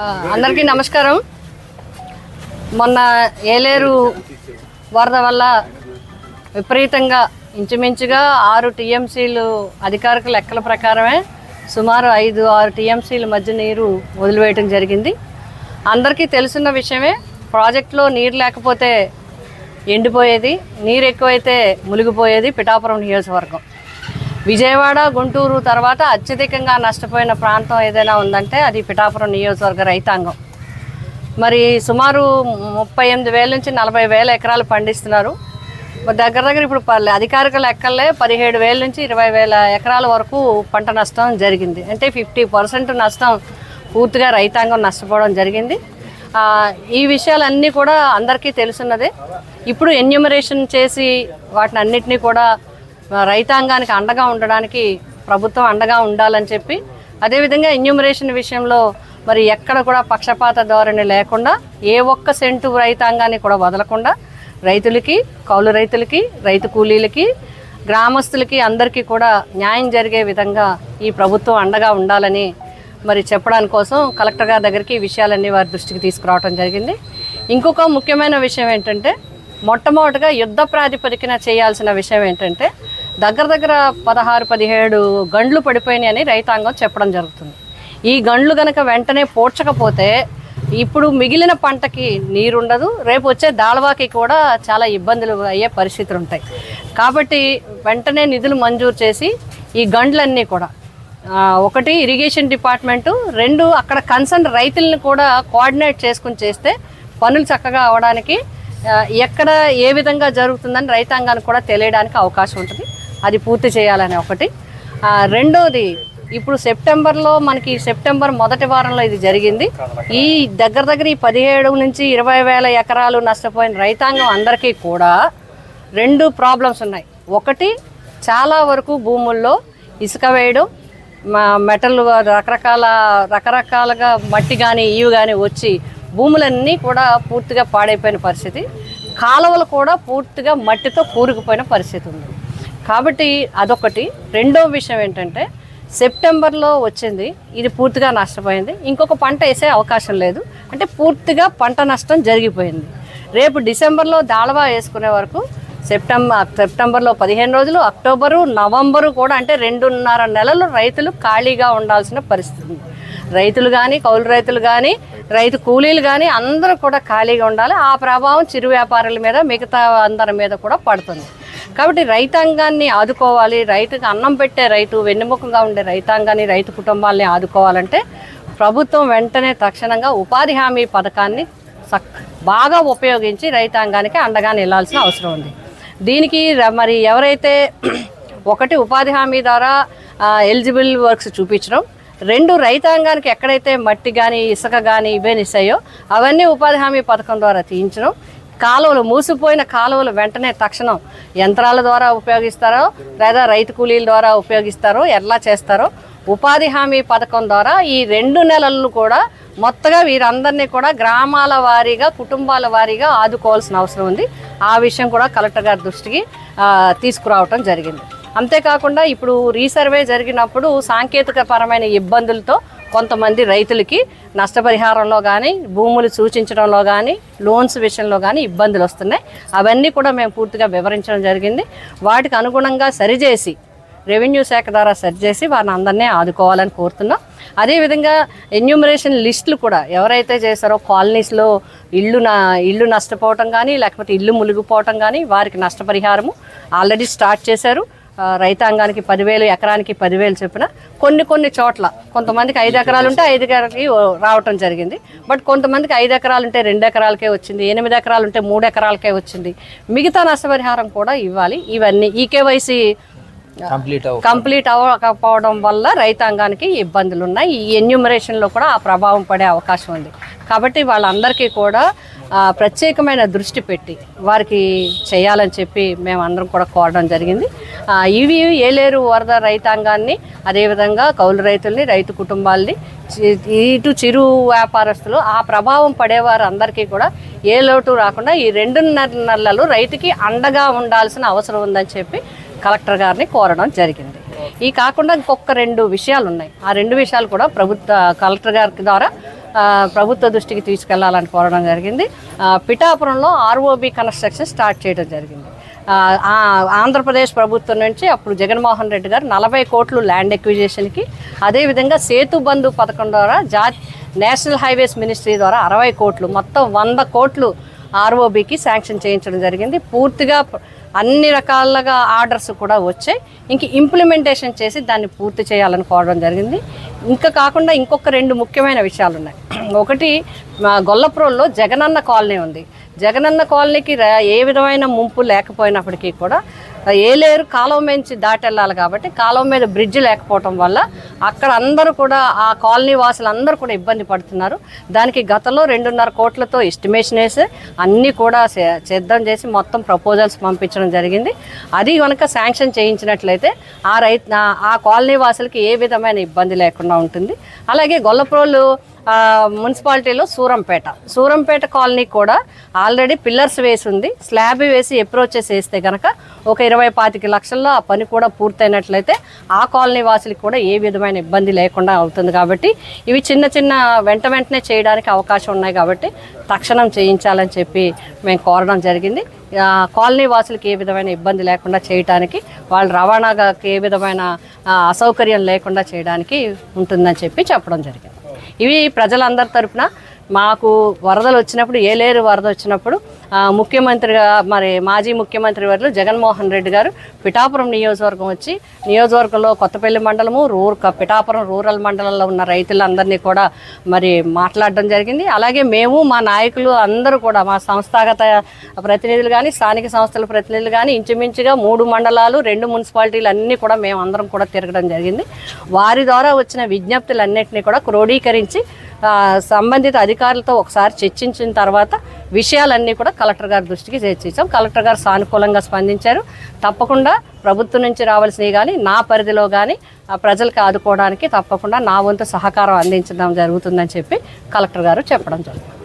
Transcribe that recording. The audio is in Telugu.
అందరికీ నమస్కారం. మొన్న ఏలేరు వరద వల్ల విపరీతంగా ఇంచుమించుగా 6 టీఎంసీలు అధికారిక లెక్కల ప్రకారమే సుమారు 5-6 టీఎంసీల మధ్య నీరు వదిలివేయడం జరిగింది. అందరికీ తెలిసిన విషయమే. ప్రాజెక్టులో నీరు లేకపోతే ఎండిపోయేది, నీరు ఎక్కువైతే మునిగిపోయేది పిఠాపురం నియోజకవర్గం. విజయవాడ, గుంటూరు తర్వాత అత్యధికంగా నష్టపోయిన ప్రాంతం ఏదైనా ఉందంటే అది పిఠాపురం నియోజకవర్గ రైతాంగం. మరి సుమారు 38,000 నుంచి 40,000 ఎకరాలు పండిస్తున్నారు. దగ్గర ఇప్పుడు అధికారిక లెక్కలే 17,000 నుంచి 20,000 ఎకరాల వరకు పంట నష్టం జరిగింది. అంటే 50% నష్టం పూర్తిగా రైతాంగం నష్టపోవడం జరిగింది. ఈ విషయాలన్నీ కూడా అందరికీ తెలుసున్నదే. ఇప్పుడు ఎన్యూమరేషన్ చేసి వాటిని అన్నిటినీ కూడా రైతాంగానికి అండగా ఉండడానికి ప్రభుత్వం అండగా ఉండాలని చెప్పి, అదేవిధంగా ఎన్యూమరేషన్ విషయంలో మరి ఎక్కడ కూడా పక్షపాత ధోరణి లేకుండా ఏ ఒక్క సెంటు రైతాంగాన్ని కూడా వదలకుండా రైతులకి, కౌలు రైతులకి, రైతు కూలీలకి, గ్రామస్తులకి అందరికీ కూడా న్యాయం జరిగే విధంగా ఈ ప్రభుత్వం అండగా ఉండాలని మరి చెప్పడానికి కోసం కలెక్టర్ గారి దగ్గరికి ఈ విషయాలన్నీ వారి దృష్టికి తీసుకురావడం జరిగింది. ఇంకొక ముఖ్యమైన విషయం ఏంటంటే, మొట్టమొదటిగా యుద్ధ ప్రాతిపదికన చేయాల్సిన విషయం ఏంటంటే, దగ్గర 16-17 గండ్లు పడిపోయినాయి అని రైతాంగం చెప్పడం జరుగుతుంది. ఈ గండ్లు కనుక వెంటనే పోడ్చకపోతే ఇప్పుడు మిగిలిన పంటకి నీరుండదు, రేపు వచ్చే దాళవాకి కూడా చాలా ఇబ్బందులు అయ్యే పరిస్థితులు ఉంటాయి. కాబట్టి వెంటనే నిధులు మంజూరు చేసి ఈ గండ్లన్నీ కూడా, ఒకటి ఇరిగేషన్ డిపార్ట్మెంటు, 2 అక్కడ కన్సర్న్ రైతులను కూడా కోఆర్డినేట్ చేసుకుని చేస్తే పనులు చక్కగా అవడానికి, ఎక్కడ ఏ విధంగా జరుగుతుందని రైతాంగానికి కూడా తెలియడానికి అవకాశం ఉంటుంది. అది పూర్తి చేయాలని ఒకటి. రెండోది, ఇప్పుడు సెప్టెంబర్లో మనకి సెప్టెంబర్ మొదటి వారంలో ఇది జరిగింది. ఈ దగ్గర ఈ 17 నుంచి 20,000 ఎకరాలు నష్టపోయిన రైతాంగం అందరికీ కూడా 2 ప్రాబ్లమ్స్ ఉన్నాయి. ఒకటి, చాలా వరకు భూముల్లో ఇసుక వేయడం, మెటల్ రకరకాలుగా మట్టి కానీ ఇవి కానీ వచ్చి భూములన్నీ కూడా పూర్తిగా పాడైపోయిన పరిస్థితి. కాలువలు కూడా పూర్తిగా మట్టితో కూరుకుపోయిన పరిస్థితి ఉంది. కాబట్టి అదొకటి. రెండో విషయం ఏంటంటే, సెప్టెంబర్లో వచ్చింది, ఇది పూర్తిగా నష్టపోయింది. ఇంకొక పంట వేసే అవకాశం లేదు, అంటే పూర్తిగా పంట నష్టం జరిగిపోయింది. రేపు డిసెంబర్లో దాళవా వేసుకునే వరకు సెప్టెంబర్లో 15 రోజులు, అక్టోబరు, నవంబరు కూడా, అంటే 2.5 నెలలు రైతులు ఖాళీగా ఉండాల్సిన పరిస్థితి ఉంది. రైతులు కానీ, కౌలు రైతులు కానీ, రైతు కూలీలు కానీ అందరూ కూడా ఖాళీగా ఉండాలి. ఆ ప్రభావం చిరు వ్యాపారుల మీద, మిగతా అందరి మీద కూడా పడుతుంది. కాబట్టి రైతాంగాన్ని ఆదుకోవాలి. రైతుకు అన్నం పెట్టే రైతు, వెన్నెముకగా ఉండే రైతాంగాన్ని, రైతు కుటుంబాలని ఆదుకోవాలంటే ప్రభుత్వం వెంటనే తక్షణంగా ఉపాధి హామీ పథకాన్ని బాగా ఉపయోగించి రైతాంగానికి అండగా నిలాల్సిన అవసరం ఉంది. దీనికి మరి ఎవరైతే ఒకటి ఉపాధి హామీ ద్వారా ఎలిజిబుల్ వర్క్స్ చూపించడం, 2 రైతాంగానికి ఎక్కడైతే మట్టి కానీ ఇసుక కానీ ఇవే నిస్తాయో అవన్నీ ఉపాధి హామీ పథకం ద్వారా తీయించడం, కాలువలు, మూసిపోయిన కాలువలు వెంటనే తక్షణం యంత్రాల ద్వారా ఉపయోగిస్తారో లేదా రైతు కూలీల ద్వారా ఉపయోగిస్తారో ఎలా చేస్తారో ఉపాధి హామీ పథకం ద్వారా ఈ 2 నెలలను కూడా మొత్తగా వీరందరినీ కూడా గ్రామాల వారీగా, కుటుంబాల వారీగా ఆదుకోవాల్సిన అవసరం ఉంది. ఆ విషయం కూడా కలెక్టర్ గారి దృష్టికి తీసుకురావటం జరిగింది. అంతేకాకుండా ఇప్పుడు రీసర్వే జరిగినప్పుడు సాంకేతిక పరమైన ఇబ్బందులతో కొంతమంది రైతులకి నష్టపరిహారంలో కానీ, భూములు సూచించడంలో కానీ, లోన్స్ విషయంలో కానీ ఇబ్బందులు వస్తున్నాయి. అవన్నీ కూడా మేము పూర్తిగా వివరించడం జరిగింది. వాటికి అనుగుణంగా సరిచేసి, రెవెన్యూ శాఖ ద్వారా సరిచేసి వారిని అందరినీ ఆదుకోవాలని కోరుతున్నాం. అదేవిధంగా ఎన్యూమరేషన్ లిస్టులు కూడా ఎవరైతే చేస్తారో కాలనీస్లో ఇళ్ళు నష్టపోవటం కానీ, లేకపోతే ఇల్లు మునిగిపోవటం కానీ, వారికి నష్టపరిహారము ఆల్రెడీ స్టార్ట్ చేశారు. రైతాంగానికి 10,000, ఎకరానికి 10,000 చొప్పున. కొన్ని చోట్ల కొంతమందికి 5 ఎకరాలు ఉంటే 5 ఎకరాలకి రావటం జరిగింది. బట్ కొంతమందికి 5 ఎకరాలు ఉంటే 2 ఎకరాలకే వచ్చింది, 8 ఎకరాలు ఉంటే 3 ఎకరాలకే వచ్చింది. మిగతా నష్టపరిహారం కూడా ఇవ్వాలి. ఇవన్నీ ఈకేవైసీ కంప్లీట్ అవ్వకపోవడం వల్ల రైతాంగానికి ఇబ్బందులు ఉన్నాయి. ఈ ఎన్యూమరేషన్లో కూడా ఆ ప్రభావం పడే అవకాశం ఉంది. కాబట్టి వాళ్ళందరికీ కూడా ప్రత్యేకమైన దృష్టి పెట్టి వారికి చేయాలని చెప్పి మేము అందరం కూడా కోరడం జరిగింది. ఇవి ఏలేరు వరద రైతాంగాన్ని, అదేవిధంగా కౌలు రైతుల్ని, రైతు కుటుంబాలని, ఇటు చిరు వ్యాపారస్తులు, ఆ ప్రభావం పడేవారు అందరికీ కూడా ఏ లోటు రాకుండా ఈ 2.5 నెలలు రైతుకి అండగా ఉండాల్సిన అవసరం ఉందని చెప్పి కలెక్టర్ గారిని కోరడం జరిగింది. ఈ కాకుండా ఇంకొక 2 విషయాలు ఉన్నాయి. ఆ 2 విషయాలు కూడా కలెక్టర్ గారి ద్వారా ప్రభుత్వ దృష్టికి తీసుకెళ్లాలని కోరడం జరిగింది. పిఠాపురంలో ఆర్ఓబి కన్స్ట్రక్షన్ స్టార్ట్ చేయడం జరిగింది. ఆంధ్రప్రదేశ్ ప్రభుత్వం నుంచి అప్పుడు జగన్మోహన్ రెడ్డి గారు 40 కోట్లు ల్యాండ్ ఎక్విజిషన్కి, అదేవిధంగా సేతు బంధు పథకం ద్వారా నేషనల్ హైవేస్ మినిస్ట్రీ ద్వారా 60 కోట్లు, మొత్తం 100 కోట్లు ఆర్ఓబికి శాంక్షన్ చేయించడం జరిగింది. పూర్తిగా అన్ని రకాలుగా ఆర్డర్స్ కూడా వచ్చాయి. ఇంక ఇంప్లిమెంటేషన్ చేసి దాన్ని పూర్తి చేయాలని కోరడం జరిగింది. ఇంకా కాకుండా ఇంకొక 2 ముఖ్యమైన విషయాలు ఉన్నాయి. ఒకటి, గొల్లప్రోల్లో జగనన్న కాలనీ ఉంది. జగనన్న కాలనీకి ఏ విధమైన ముంపు లేకపోయినప్పటికీ కూడా ఏలేరు కాలువ నుంచి దాటెళ్ళాలి కాబట్టి కాలువ మీద బ్రిడ్జ్ లేకపోవటం వల్ల అక్కడ అందరూ కూడా ఆ కాలనీ వాసులు అందరూ కూడా ఇబ్బంది పడుతున్నారు. దానికి గతంలో 2.5 కోట్లతో ఎస్టిమేషన్ వేసి అన్నీ కూడా సిద్ధం చేసి మొత్తం ప్రపోజల్స్ పంపించడం జరిగింది. అది కనుక శాంక్షన్ చేయించినట్లయితే ఆ కాలనీ వాసులకి ఏ విధమైన ఇబ్బంది లేకుండా ఉంటుంది. అలాగే గొల్లప్రోలు మున్సిపాలిటీలో సూరంపేట కాలనీ కూడా ఆల్రెడీ పిల్లర్స్ వేసి ఉంది. స్లాబ్ వేసి అప్రోచెస్ వేస్తే కనుక ఒక 20-25 లక్షల్లో ఆ పని కూడా పూర్తయినట్లయితే ఆ కాలనీ వాసులకు కూడా ఏ విధమైన ఇబ్బంది లేకుండా అవుతుంది. కాబట్టి ఇవి చిన్న వెంటనే చేయడానికి అవకాశం ఉన్నాయి. కాబట్టి తక్షణం చేయించాలని చెప్పి మేము కోరడం జరిగింది. కాలనీ వాసులకు ఏ విధమైన ఇబ్బంది లేకుండా చేయడానికి, వాళ్ళ రవాణాగా ఏ విధమైన అసౌకర్యం లేకుండా చేయడానికి ఉంటుందని చెప్పడం జరిగింది. ఇవి ప్రజలందరి తరపున మాకు వరదలు వచ్చినప్పుడు, ఏలేరు వరద వచ్చినప్పుడు ముఖ్యమంత్రిగా మాజీ ముఖ్యమంత్రి వర్యులు జగన్మోహన్ రెడ్డి గారు పిఠాపురం నియోజకవర్గం వచ్చి, నియోజకవర్గంలో కొత్తపల్లి మండలము, పిఠాపురం రూరల్ మండలంలో ఉన్న రైతులందరినీ కూడా మాట్లాడడం జరిగింది. అలాగే మేము, మా నాయకులు అందరూ కూడా, మా సంస్థాగత ప్రతినిధులు కానీ, స్థానిక సంస్థల ప్రతినిధులు కానీ, ఇంచుమించుగా 3 మండలాలు 2 మున్సిపాలిటీలు అన్నీ కూడా మేము అందరం కూడా తిరగడం జరిగింది. వారి ద్వారా వచ్చిన విజ్ఞప్తులన్నింటినీ కూడా క్రోడీకరించి సంబంధిత అధికారులతో ఒకసారి చర్చించిన తర్వాత విషయాలన్నీ కూడా కలెక్టర్ గారి దృష్టికి చేర్చాం. కలెక్టర్ గారు సానుకూలంగా స్పందించారు. తప్పకుండా ప్రభుత్వం నుంచి రావాల్సినవి కానీ, నా పరిధిలో కానీ ప్రజలకు ఆదుకోవడానికి తప్పకుండా నా వంతు సహకారం అందించడం జరుగుతుందని చెప్పి కలెక్టర్ గారు చెప్పడం జరుగుతుంది.